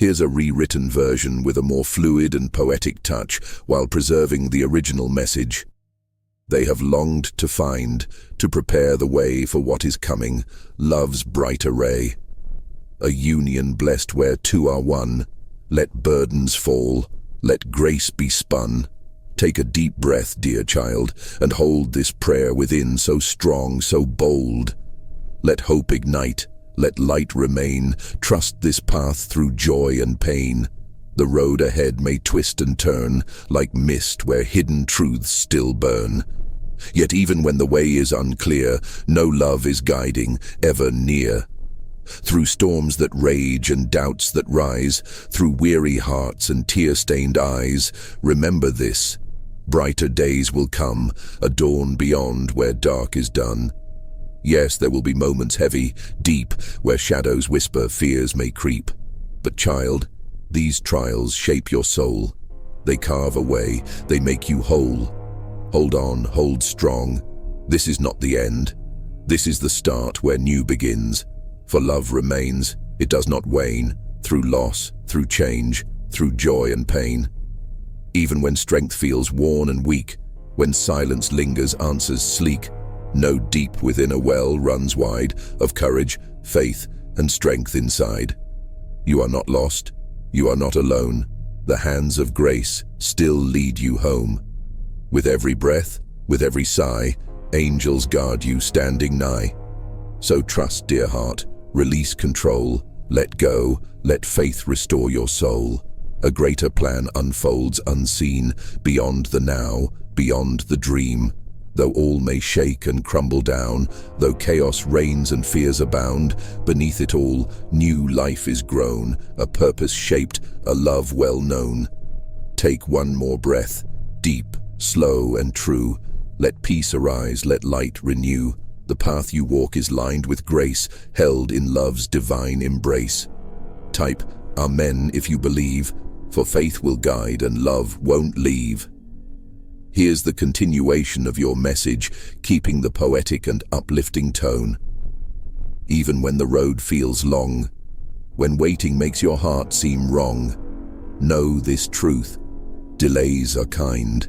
Here's a rewritten version with a more fluid and poetic touch while preserving the original message. They have longed to find, to prepare the way for what is coming, love's bright array. A union blessed where two are one. Let burdens fall, let grace be spun. Take a deep breath, dear child, and hold this prayer within, so strong, so bold. Let hope ignite, let light remain. Trust this path through joy and pain. The road ahead may twist and turn, like mist where hidden truths still burn. Yet even when the way is unclear, no love is guiding, ever near. Through storms that rage and doubts that rise, through weary hearts and tear-stained eyes, remember this: brighter days will come, a dawn beyond where dark is done. Yes, there will be moments heavy, deep, where shadows whisper, fears may creep. But child, these trials shape your soul. They carve a way, they make you whole. Hold on, hold strong. This is not the end. This is the start where new begins. For love remains, it does not wane, through loss, through change, through joy and pain. Even when strength feels worn and weak, when silence lingers answers sleek, know deep within a well runs wide of courage, faith, and strength inside. You are not lost, you are not alone. The hands of grace still lead you home. With every breath, with every sigh, angels guard you standing nigh. So trust, dear heart, release control, let go, let faith restore your soul. A greater plan unfolds unseen, beyond the now, beyond the dream. Though all may shake and crumble down, though chaos reigns and fears abound, beneath it all, new life is grown, a purpose shaped, a love well known. Take one more breath, deep, slow and true. Let peace arise, let light renew. The path you walk is lined with grace, held in love's divine embrace. Type Amen if you believe, for faith will guide and love won't leave. Here's the continuation of your message, keeping the poetic and uplifting tone. Even when the road feels long, when waiting makes your heart seem wrong, know this truth: delays are kind,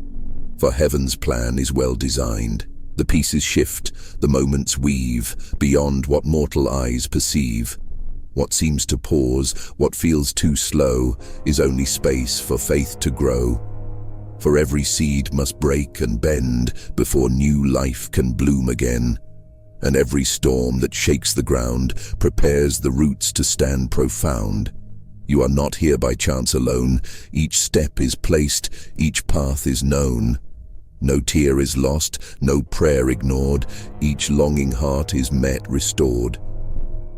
for heaven's plan is well designed. The pieces shift, the moments weave, beyond what mortal eyes perceive. What seems to pause, what feels too slow, is only space for faith to grow. For every seed must break and bend before new life can bloom again. And every storm that shakes the ground prepares the roots to stand profound. You are not here by chance alone. Each step is placed, each path is known. No tear is lost, no prayer ignored. Each longing heart is met, restored.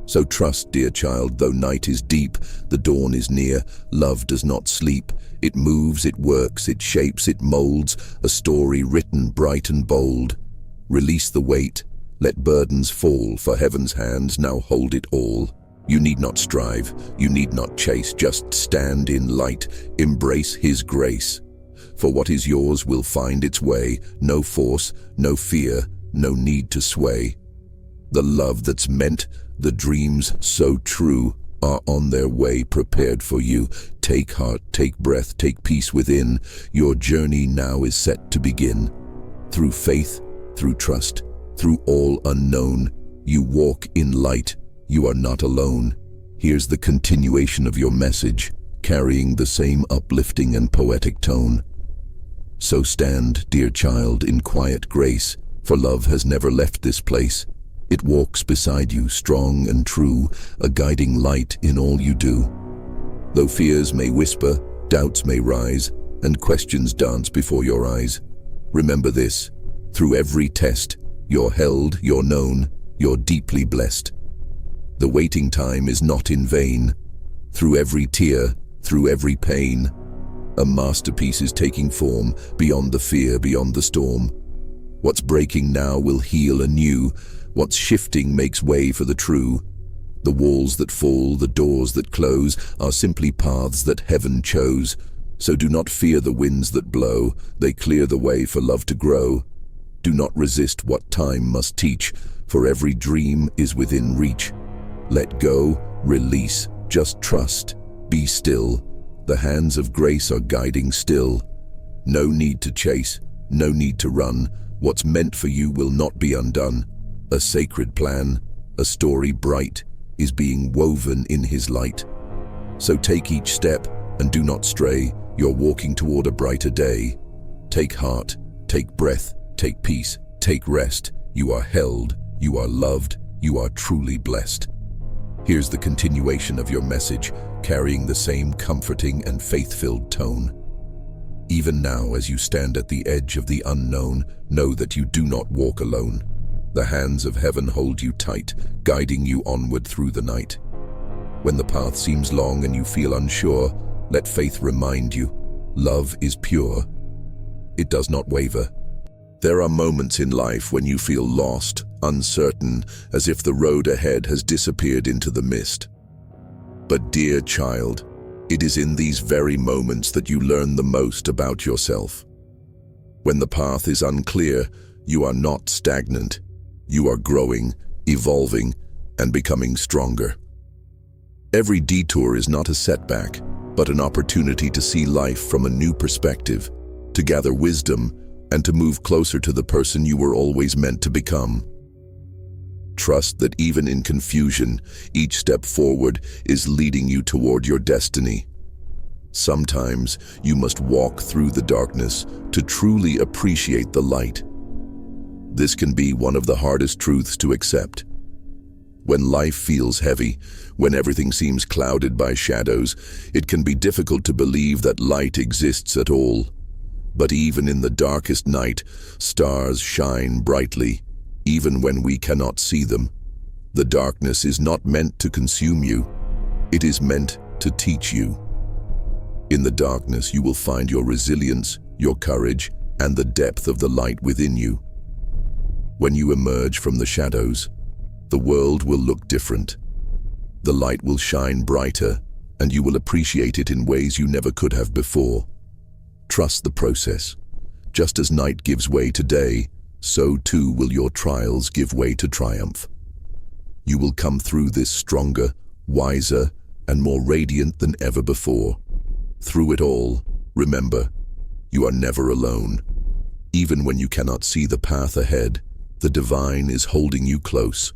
So trust, dear child, though night is deep, the dawn is near. Love does not sleep. It moves, it works, it shapes, it molds, a story written bright and bold. Release the weight, let burdens fall, for heaven's hands now hold it all. You need not strive, you need not chase, just stand in light, embrace His grace. For what is yours will find its way, no force, no fear, no need to sway. The love that's meant, the dreams so true, are on their way prepared for you. Take heart, take breath, take peace within. Your journey now is set to begin. Through faith, through trust, through all unknown, you walk in light. You are not alone. Here's the continuation of your message, carrying the same uplifting and poetic tone. So stand, dear child, in quiet grace, for love has never left this place. It walks beside you, strong and true, a guiding light in all you do. Though fears may whisper, doubts may rise, and questions dance before your eyes, remember this: through every test, you're held, you're known, you're deeply blessed. The waiting time is not in vain. Through every tear, through every pain, a masterpiece is taking form, beyond the fear, beyond the storm. What's breaking now will heal anew. What's shifting makes way for the true. The walls that fall, the doors that close, are simply paths that heaven chose. So do not fear the winds that blow, they clear the way for love to grow. Do not resist what time must teach, for every dream is within reach. Let go, release, just trust. Be still. The hands of grace are guiding still. No need to chase, no need to run. What's meant for you will not be undone. A sacred plan, a story bright, is being woven in his light. So take each step and do not stray. You're walking toward a brighter day. Take heart, take breath, take peace, take rest. You are held, you are loved, you are truly blessed. Here's the continuation of your message, carrying the same comforting and faith-filled tone. Even now, as you stand at the edge of the unknown, know that you do not walk alone. The hands of heaven hold you tight, guiding you onward through the night. When the path seems long and you feel unsure, let faith remind you, love is pure. It does not waver. There are moments in life when you feel lost, uncertain, as if the road ahead has disappeared into the mist. But dear child, it is in these very moments that you learn the most about yourself. When the path is unclear, you are not stagnant. You are growing, evolving, and becoming stronger. Every detour is not a setback, but an opportunity to see life from a new perspective, to gather wisdom, and to move closer to the person you were always meant to become. Trust that even in confusion, each step forward is leading you toward your destiny. Sometimes you must walk through the darkness to truly appreciate the light. This can be one of the hardest truths to accept. When life feels heavy, when everything seems clouded by shadows, it can be difficult to believe that light exists at all. But even in the darkest night, stars shine brightly, even when we cannot see them. The darkness is not meant to consume you. It is meant to teach you. In the darkness, you will find your resilience, your courage, and the depth of the light within you. When you emerge from the shadows, the world will look different. The light will shine brighter, and you will appreciate it in ways you never could have before. Trust the process. Just as night gives way to day, so too will your trials give way to triumph. You will come through this stronger, wiser, and more radiant than ever before. Through it all, remember, you are never alone. Even when you cannot see the path ahead, the divine is holding you close.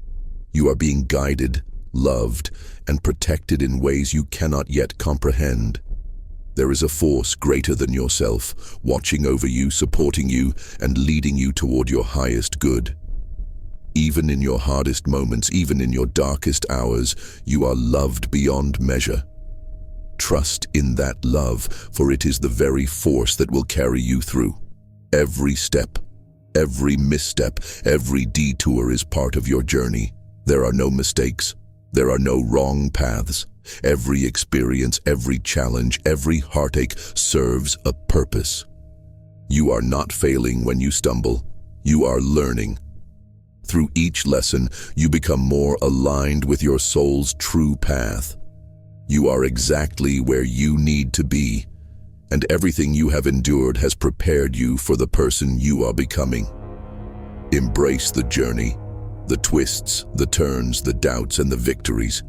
You are being guided, loved, and protected in ways you cannot yet comprehend. There is a force greater than yourself, watching over you, supporting you, and leading you toward your highest good. Even in your hardest moments, even in your darkest hours, you are loved beyond measure. Trust in that love, for it is the very force that will carry you through. Every step, every misstep, every detour is part of your journey. There are no mistakes. There are no wrong paths. Every experience, every challenge, every heartache serves a purpose. You are not failing when you stumble. You are learning. Through each lesson, you become more aligned with your soul's true path. You are exactly where you need to be, and everything you have endured has prepared you for the person you are becoming. Embrace the journey, the twists, the turns, the doubts, and the victories.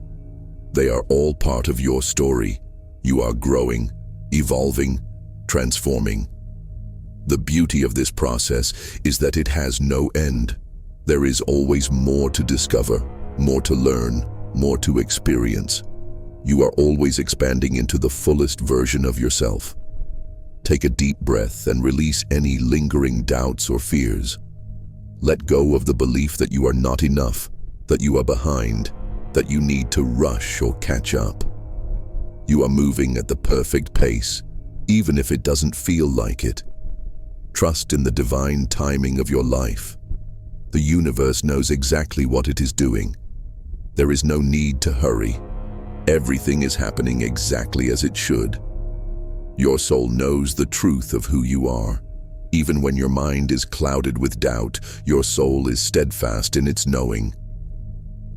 They are all part of your story. You are growing, evolving, transforming. The beauty of this process is that it has no end. There is always more to discover, more to learn, more to experience. You are always expanding into the fullest version of yourself. Take a deep breath and release any lingering doubts or fears. Let go of the belief that you are not enough, that you are behind, that you need to rush or catch up. You are moving at the perfect pace, even if it doesn't feel like it. Trust in the divine timing of your life. The universe knows exactly what it is doing. There is no need to hurry. Everything is happening exactly as it should. Your soul knows the truth of who you are. Even when your mind is clouded with doubt, your soul is steadfast in its knowing.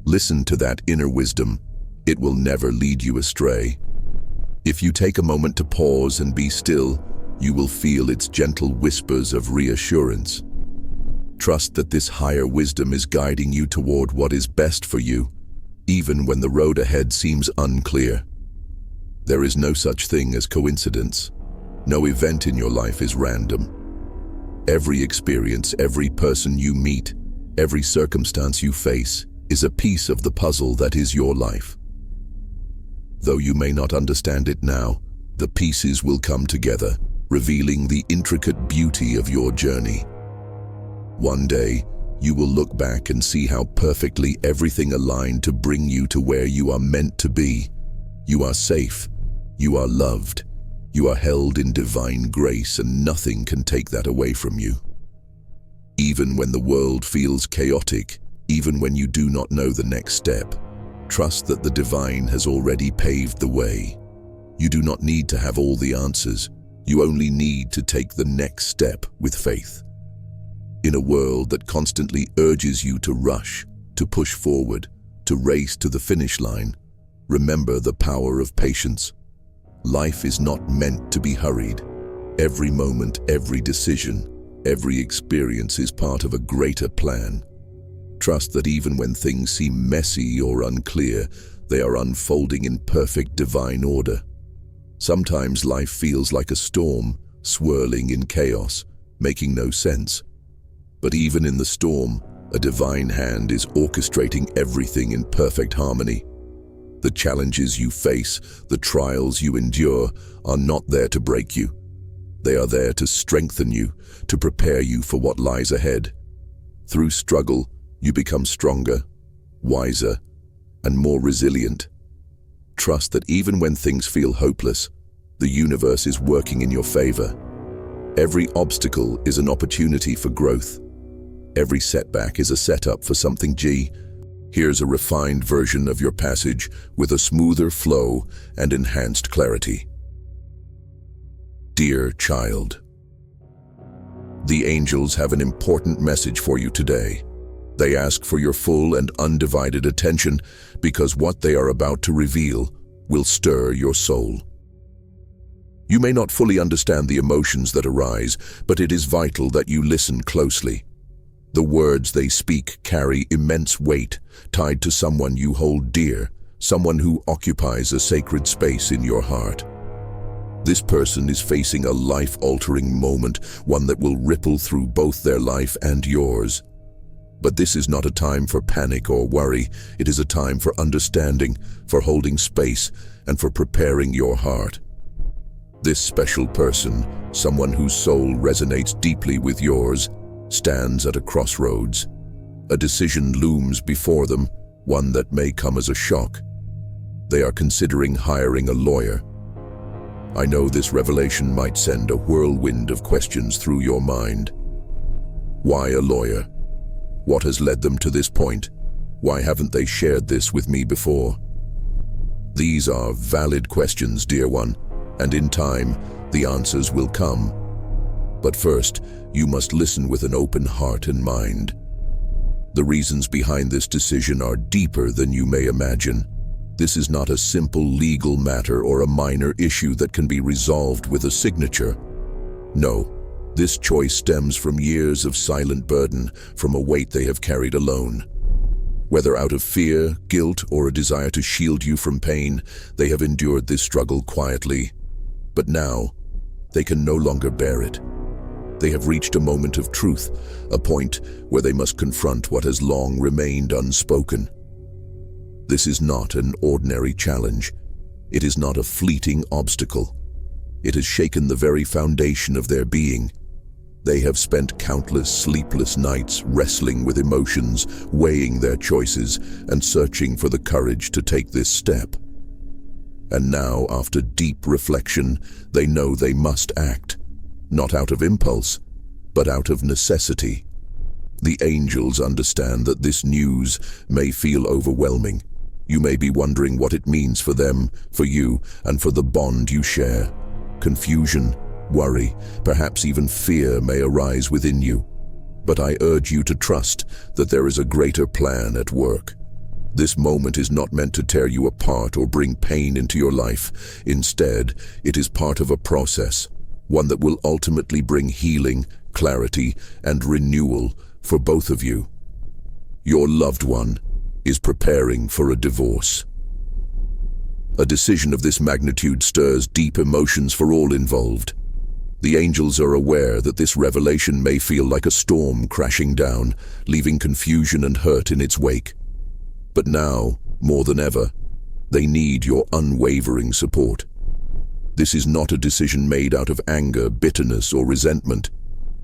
Listen to that inner wisdom. It will never lead you astray. If you take a moment to pause and be still, you will feel its gentle whispers of reassurance. Trust that this higher wisdom is guiding you toward what is best for you, even when the road ahead seems unclear. There is no such thing as coincidence. No event in your life is random. Every experience, every person you meet, every circumstance you face is a piece of the puzzle that is your life. Though you may not understand it now, the pieces will come together, revealing the intricate beauty of your journey. One day, you will look back and see how perfectly everything aligned to bring you to where you are meant to be. You are safe. You are loved. You are held in divine grace, and nothing can take that away from you. Even when the world feels chaotic, even when you do not know the next step, trust that the divine has already paved the way. You do not need to have all the answers. You only need to take the next step with faith. In a world that constantly urges you to rush, to push forward, to race to the finish line, remember the power of patience. Life is not meant to be hurried. Every moment, every decision, every experience is part of a greater plan. Trust that even when things seem messy or unclear, they are unfolding in perfect divine order. Sometimes life feels like a storm, swirling in chaos, making no sense. But even in the storm, a divine hand is orchestrating everything in perfect harmony. The challenges you face, the trials you endure, are not there to break you. They are there to strengthen you, to prepare you for what lies ahead. Through struggle, you become stronger, wiser, and more resilient. Trust that even when things feel hopeless, the universe is working in your favor. Every obstacle is an opportunity for growth. Every setback is a setup for something G. Here's a refined version of your passage with a smoother flow and enhanced clarity. Dear child, the angels have an important message for you today. They ask for your full and undivided attention because what they are about to reveal will stir your soul. You may not fully understand the emotions that arise, but it is vital that you listen closely. The words they speak carry immense weight, tied to someone you hold dear, someone who occupies a sacred space in your heart. This person is facing a life-altering moment, one that will ripple through both their life and yours. But this is not a time for panic or worry. It is a time for understanding, for holding space, and for preparing your heart. This special person, someone whose soul resonates deeply with yours, stands at a crossroads. A decision looms before them, one that may come as a shock. They are considering hiring a lawyer. I know this revelation might send a whirlwind of questions through your mind. Why a lawyer? What has led them to this point? Why haven't they shared this with me before? These are valid questions, dear one, and in time, the answers will come. But first, you must listen with an open heart and mind. The reasons behind this decision are deeper than you may imagine. This is not a simple legal matter or a minor issue that can be resolved with a signature. No, this choice stems from years of silent burden, from a weight they have carried alone. Whether out of fear, guilt, or a desire to shield you from pain, they have endured this struggle quietly. But now, they can no longer bear it. They have reached a moment of truth, a point where they must confront what has long remained unspoken. This is not an ordinary challenge. It is not a fleeting obstacle. It has shaken the very foundation of their being. They have spent countless sleepless nights wrestling with emotions, weighing their choices, and searching for the courage to take this step. And now, after deep reflection, they know they must act, not out of impulse, but out of necessity. The angels understand that this news may feel overwhelming. You may be wondering what it means for them, for you, and for the bond you share. Confusion, worry, perhaps even fear may arise within you. But I urge you to trust that there is a greater plan at work. This moment is not meant to tear you apart or bring pain into your life. Instead, it is part of a process, one that will ultimately bring healing, clarity, and renewal for both of you. Your loved one is preparing for a divorce. A decision of this magnitude stirs deep emotions for all involved. The angels are aware that this revelation may feel like a storm crashing down, leaving confusion and hurt in its wake. But now, more than ever, they need your unwavering support. This is not a decision made out of anger, bitterness, or resentment.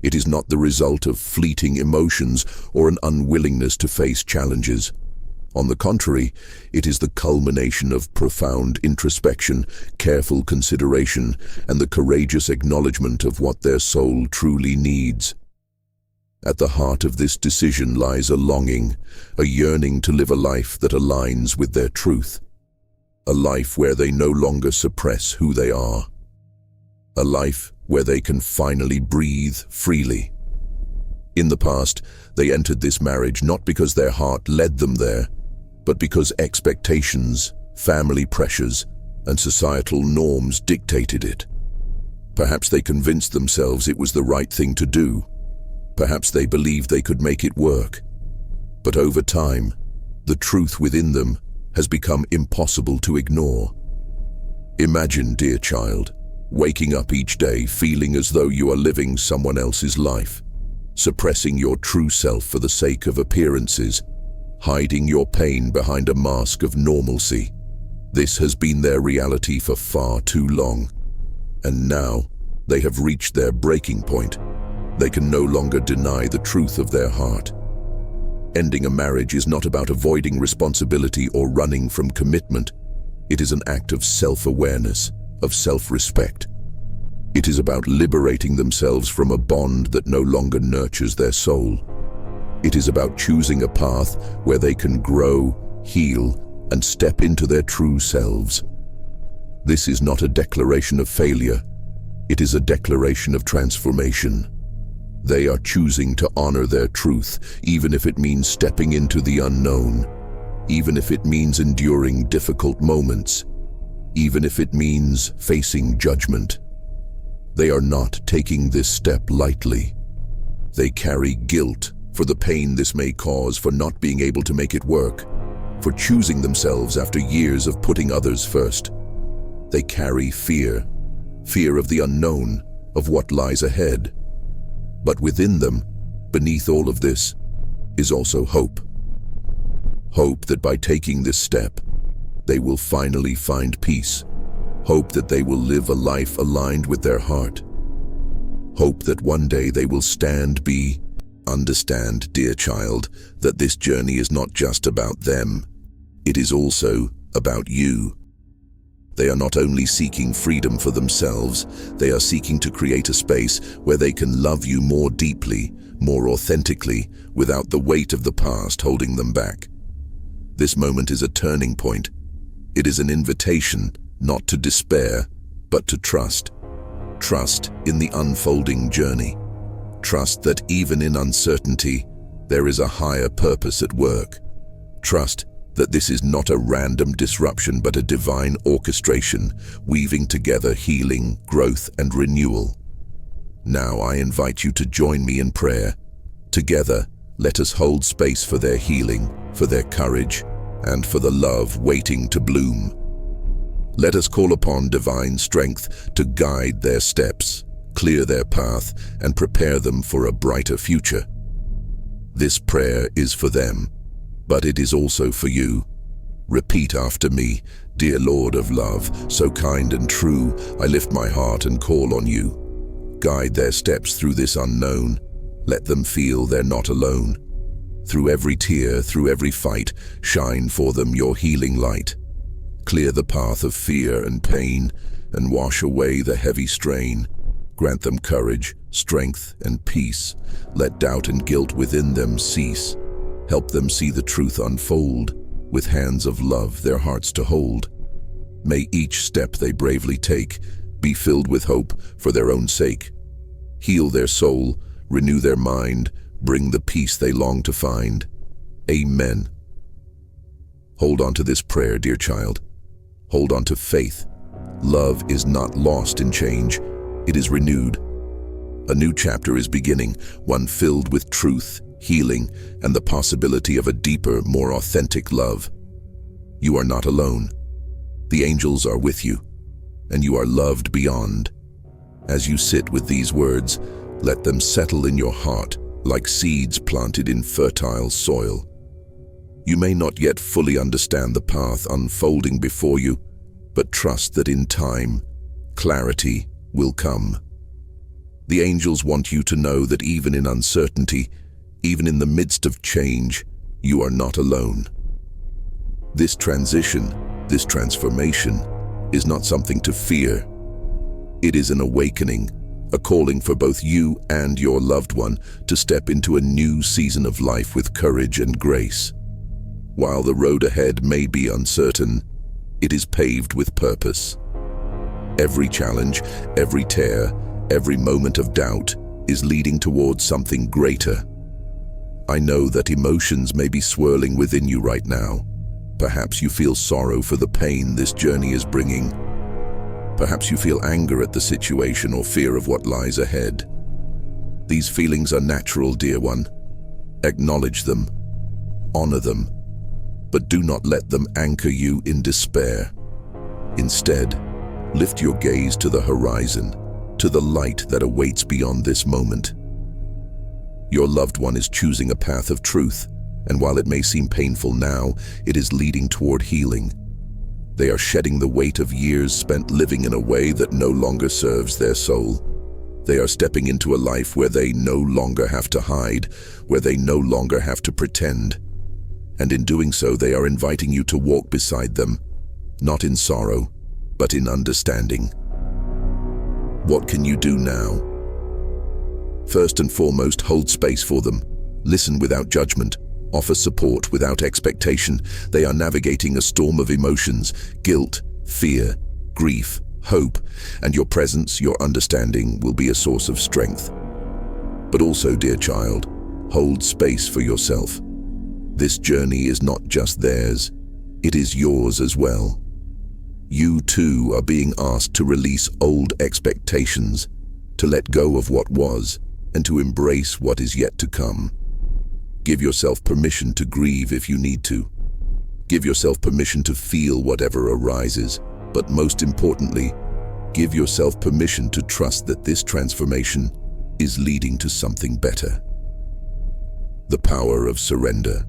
It is not the result of fleeting emotions or an unwillingness to face challenges. On the contrary, it is the culmination of profound introspection, careful consideration, and the courageous acknowledgement of what their soul truly needs. At the heart of this decision lies a longing, a yearning to live a life that aligns with their truth. A life where they no longer suppress who they are. A life where they can finally breathe freely. In the past, they entered this marriage not because their heart led them there, but because expectations, family pressures, and societal norms dictated it. Perhaps they convinced themselves it was the right thing to do. Perhaps they believed they could make it work. But over time, the truth within them has become impossible to ignore. Imagine, dear child, waking up each day feeling as though you are living someone else's life, suppressing your true self for the sake of appearances, hiding your pain behind a mask of normalcy. This has been their reality for far too long. And now, they have reached their breaking point. They can no longer deny the truth of their heart. Ending a marriage is not about avoiding responsibility or running from commitment. It is an act of self-awareness, of self-respect. It is about liberating themselves from a bond that no longer nurtures their soul. It is about choosing a path where they can grow, heal, and step into their true selves. This is not a declaration of failure. It is a declaration of transformation. They are choosing to honor their truth, even if it means stepping into the unknown, even if it means enduring difficult moments, even if it means facing judgment. They are not taking this step lightly. They carry guilt for the pain this may cause, for not being able to make it work, for choosing themselves after years of putting others first. They carry fear of the unknown, of what lies ahead. But within them, beneath all of this, is also hope. Hope that by taking this step, they will finally find peace. Hope that they will live a life aligned with their heart. Hope that one day they will understand, dear child, that this journey is not just about them. It is also about you. They are not only seeking freedom for themselves, they are seeking to create a space where they can love you more deeply, more authentically, without the weight of the past holding them back. This moment is a turning point. It is an invitation, not to despair, but to trust. Trust in the unfolding journey. Trust that even in uncertainty, there is a higher purpose at work. Trust that this is not a random disruption but a divine orchestration, weaving together healing, growth, and renewal. Now I invite you to join me in prayer. Together, let us hold space for their healing, for their courage, and for the love waiting to bloom. Let us call upon divine strength to guide their steps, clear their path, and prepare them for a brighter future. This prayer is for them, but it is also for you. Repeat after me, dear Lord of love, so kind and true, I lift my heart and call on you. Guide their steps through this unknown. Let them feel they're not alone. Through every tear, through every fight, shine for them your healing light. Clear the path of fear and pain, and wash away the heavy strain. Grant them courage, strength, and peace. Let doubt and guilt within them cease. Help them see the truth unfold, with hands of love their hearts to hold. May each step they bravely take be filled with hope for their own sake. Heal their soul, renew their mind, bring the peace they long to find. Amen. Hold on to this prayer, dear child. Hold on to faith. Love is not lost in change. It is renewed. A new chapter is beginning, one filled with truth, healing, and the possibility of a deeper, more authentic love. You are not alone. The angels are with you, and you are loved beyond. As you sit with these words, let them settle in your heart like seeds planted in fertile soil. You may not yet fully understand the path unfolding before you, but trust that in time, clarity will come. The angels want you to know that even in uncertainty, even in the midst of change, you are not alone. This transition, this transformation, is not something to fear. It is an awakening, a calling for both you and your loved one to step into a new season of life with courage and grace. While the road ahead may be uncertain, it is paved with purpose. Every challenge, every tear, every moment of doubt is leading towards something greater. I know that emotions may be swirling within you right now. Perhaps you feel sorrow for the pain this journey is bringing. Perhaps you feel anger at the situation or fear of what lies ahead. These feelings are natural, dear one. Acknowledge them, honor them, but do not let them anchor you in despair. Instead, lift your gaze to the horizon, to the light that awaits beyond this moment. Your loved one is choosing a path of truth, and while it may seem painful now, it is leading toward healing. They are shedding the weight of years spent living in a way that no longer serves their soul. They are stepping into a life where they no longer have to hide, where they no longer have to pretend. And in doing so, they are inviting you to walk beside them, not in sorrow, but in understanding. What can you do now? First and foremost, hold space for them. Listen without judgment. Offer support without expectation. They are navigating a storm of emotions, guilt, fear, grief, hope, and your presence, your understanding will be a source of strength. But also, dear child, hold space for yourself. This journey is not just theirs, it is yours as well. You too are being asked to release old expectations, to let go of what was, and to embrace what is yet to come. Give yourself permission to grieve if you need to. Give yourself permission to feel whatever arises, but most importantly, give yourself permission to trust that this transformation is leading to something better. The power of surrender.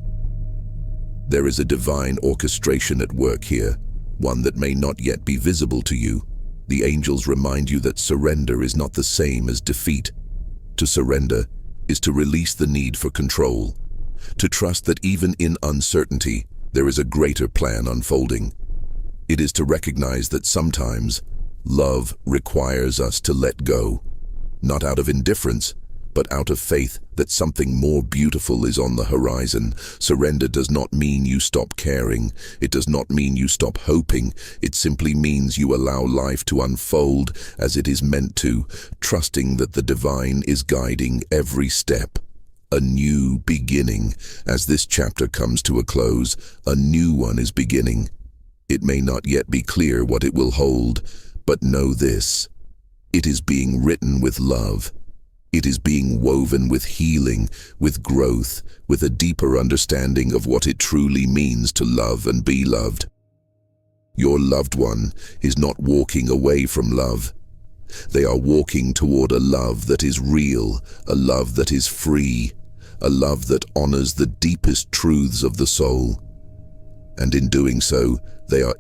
There is a divine orchestration at work here, one that may not yet be visible to you. The angels remind you that surrender is not the same as defeat. To surrender is to release the need for control, to trust that even in uncertainty, there is a greater plan unfolding. It is to recognize that sometimes love requires us to let go, not out of indifference, but out of faith that something more beautiful is on the horizon. Surrender does not mean you stop caring. It does not mean you stop hoping. It simply means you allow life to unfold as it is meant to, trusting that the divine is guiding every step. A new beginning. As this chapter comes to a close, a new one is beginning. It may not yet be clear what it will hold, but know this: it is being written with love. It is being woven with healing, with growth, with a deeper understanding of what it truly means to love and be loved. Your loved one is not walking away from love. They are walking toward a love that is real, a love that is free, a love that honors the deepest truths of the soul. And in doing so, they are